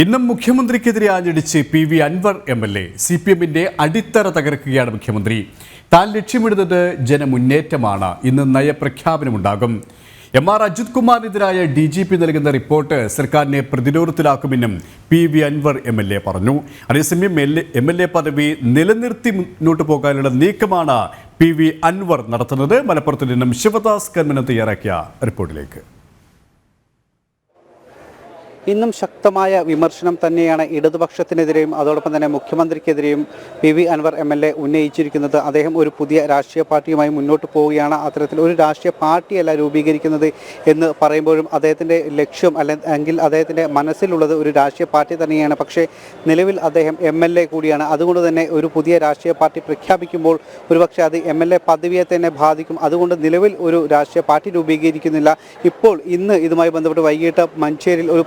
ഇന്നും മുഖ്യമന്ത്രിക്കെതിരെ ആഞ്ഞടിച്ച് PV Anwar MLA. CPMന്റെ അടിത്തറ തകർക്കുകയാണ് മുഖ്യമന്ത്രി. താൻ ലക്ഷ്യമിടുന്നത് ജനമുന്നേറ്റമാണ്. ഇന്ന് നയപ്രഖ്യാപനമുണ്ടാകും. MR അജിത് കുമാറിനെതിരായ DGP നൽകുന്ന റിപ്പോർട്ട് സർക്കാരിനെ പ്രതിരോധത്തിലാക്കുമെന്നും PV അൻവർ MLA പറഞ്ഞു. അതേസമയം MLA പദവി നിലനിർത്തി മുന്നോട്ട് പോകാനുള്ള നീക്കമാണ് PV അൻവർ നടത്തുന്നത്. മലപ്പുറത്ത് നിന്നും ശിവദാസ് കർമ്മനം തയ്യാറാക്കിയ റിപ്പോർട്ടിലേക്ക്. ഇന്നും ശക്തമായ വിമർശനം തന്നെയാണ് ഇടതുപക്ഷത്തിനെതിരെയും അതോടൊപ്പം തന്നെ മുഖ്യമന്ത്രിക്കെതിരെയും PV അൻവർ MLA ഉന്നയിച്ചിരിക്കുന്നത്. അദ്ദേഹം ഒരു പുതിയ രാഷ്ട്രീയ പാർട്ടിയുമായി മുന്നോട്ട് പോവുകയാണ്. അത്തരത്തിൽ ഒരു രാഷ്ട്രീയ പാർട്ടിയല്ല രൂപീകരിക്കുന്നത് എന്ന് പറയുമ്പോഴും അദ്ദേഹത്തിൻ്റെ ലക്ഷ്യം അല്ലെങ്കിൽ അദ്ദേഹത്തിൻ്റെ മനസ്സിലുള്ളത് ഒരു രാഷ്ട്രീയ പാർട്ടി തന്നെയാണ്. പക്ഷേ നിലവിൽ അദ്ദേഹം MLA കൂടിയാണ്. അതുകൊണ്ട് തന്നെ ഒരു പുതിയ രാഷ്ട്രീയ പാർട്ടി പ്രഖ്യാപിക്കുമ്പോൾ ഒരുപക്ഷെ അത് MLA പദവിയെ തന്നെ ബാധിക്കും. അതുകൊണ്ട് നിലവിൽ ഒരു രാഷ്ട്രീയ പാർട്ടി രൂപീകരിക്കുന്നില്ല. ഇപ്പോൾ ഇന്ന് ഇതുമായി ബന്ധപ്പെട്ട് വൈകിട്ട് മഞ്ചേരിയിൽ ഒരു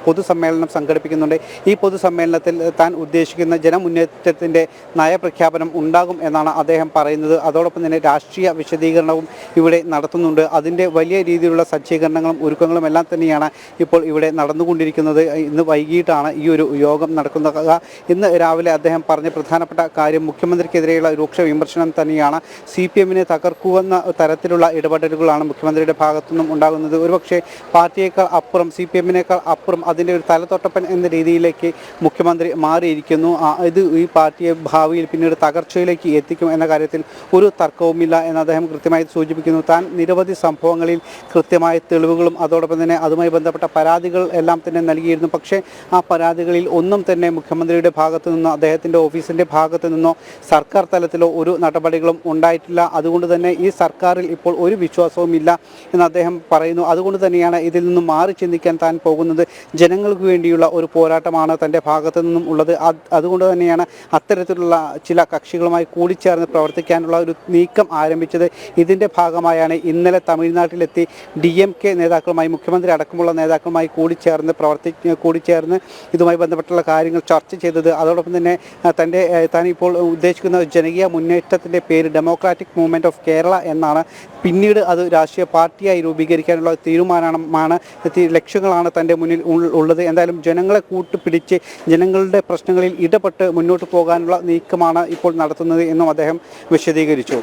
പൊതുസമ്മേളനം സംഘടിപ്പിക്കുന്നുണ്ട്. ഈ പൊതുസമ്മേളനത്തിൽ താൻ ഉദ്ദേശിക്കുന്ന ജനമുന്നേറ്റത്തിൻ്റെ നയപ്രഖ്യാപനം ഉണ്ടാകും എന്നാണ് അദ്ദേഹം പറയുന്നത്. അതോടൊപ്പം തന്നെ രാഷ്ട്രീയ വിശദീകരണവും ഇവിടെ നടത്തുന്നുണ്ട്. അതിൻ്റെ വലിയ രീതിയിലുള്ള സജ്ജീകരണങ്ങളും ഒരുക്കങ്ങളും എല്ലാം തന്നെയാണ് ഇപ്പോൾ ഇവിടെ നടന്നുകൊണ്ടിരിക്കുന്നത്. ഇന്ന് വൈകിട്ടാണ് ഈ ഒരു യോഗം നടക്കുന്നത്. ഇന്ന് രാവിലെ അദ്ദേഹം പറഞ്ഞ പ്രധാനപ്പെട്ട കാര്യം മുഖ്യമന്ത്രിക്കെതിരെയുള്ള രൂക്ഷ വിമർശനം തന്നെയാണ്. CPMനെ തകർക്കുമെന്ന തരത്തിലുള്ള ഇടപെടലുകളാണ് മുഖ്യമന്ത്രിയുടെ ഭാഗത്തുനിന്നും ഉണ്ടാകുന്നത്. ഒരുപക്ഷെ പാർട്ടിയേക്കാൾ അപ്പുറം CPMനേക്കാൾ അപ്പുറം അതിൻ്റെ ഒരു തലതൊട്ടപ്പൻ എന്ന രീതിയിലേക്ക് മുഖ്യമന്ത്രി മാറിയിരിക്കുന്നു. ഇത് ഈ പാർട്ടിയെ ഭാവിയിൽ പിന്നീട് തകർച്ചയിലേക്ക് എത്തിക്കും എന്ന കാര്യത്തിൽ ഒരു തർക്കവുമില്ല എന്ന് അദ്ദേഹം കൃത്യമായി സൂചിപ്പിക്കുന്നു. താൻ നിരവധി സംഭവങ്ങളിൽ കൃത്യമായ തെളിവുകളും അതോടൊപ്പം തന്നെ അതുമായി ബന്ധപ്പെട്ട പരാതികൾ എല്ലാം തന്നെ നൽകിയിരുന്നു. പക്ഷേ ആ പരാതികളിൽ ഒന്നും തന്നെ മുഖ്യമന്ത്രിയുടെ ഭാഗത്തു നിന്നോ അദ്ദേഹത്തിൻ്റെ ഓഫീസിൻ്റെ ഭാഗത്തു നിന്നോ സർക്കാർ തലത്തിലോ ഒരു നടപടികളും ഉണ്ടായിട്ടില്ല. അതുകൊണ്ട് തന്നെ ഈ സർക്കാരിൽ ഇപ്പോൾ ഒരു വിശ്വാസവും ഇല്ല എന്ന് അദ്ദേഹം പറയുന്നു. അതുകൊണ്ട് തന്നെയാണ് ഇതിൽ നിന്നും മാറി ചിന്തിക്കാൻ താൻ പോകുന്നത്. ജനങ്ങൾക്ക് വേണ്ടിയുള്ള ഒരു പോരാട്ടമാണ് തൻ്റെ ഭാഗത്തു നിന്നും ഉള്ളത്. അതുകൊണ്ട് തന്നെയാണ് അത്തരത്തിലുള്ള ചില കക്ഷികളുമായി കൂടിച്ചേർന്ന് പ്രവർത്തിക്കാനുള്ള ഒരു നീക്കം ആരംഭിച്ചത്. ഇതിൻ്റെ ഭാഗമായാണ് ഇന്നലെ തമിഴ്നാട്ടിലെത്തി DMK നേതാക്കളുമായി മുഖ്യമന്ത്രി അടക്കമുള്ള നേതാക്കളുമായി കൂടിച്ചേർന്ന് ഇതുമായി ബന്ധപ്പെട്ടുള്ള കാര്യങ്ങൾ ചർച്ച ചെയ്തത്. അതോടൊപ്പം തന്നെ താൻ ഇപ്പോൾ ഉദ്ദേശിക്കുന്ന ജനകീയ മുന്നേറ്റത്തിൻ്റെ പേര് ഡെമോക്രാറ്റിക് മൂവ്മെൻറ്റ് ഓഫ് കേരള എന്നാണ്. പിന്നീട് അത് രാഷ്ട്രീയ പാർട്ടിയായി രൂപീകരിക്കാനുള്ള തീരുമാനമാണ് ലക്ഷ്യങ്ങളാണ് തൻ്റെ മുന്നിൽ ഉള്ളത്. എന്തായാലും ജനങ്ങളെ കൂട്ടുപിടിച്ച് ജനങ്ങളുടെ പ്രശ്നങ്ങളിൽ ഇടപെട്ട് മുന്നോട്ട് പോകാനുള്ള നീക്കമാണ് ഇപ്പോൾ നടത്തുന്നത് എന്നും അദ്ദേഹം വിശദീകരിച്ചു.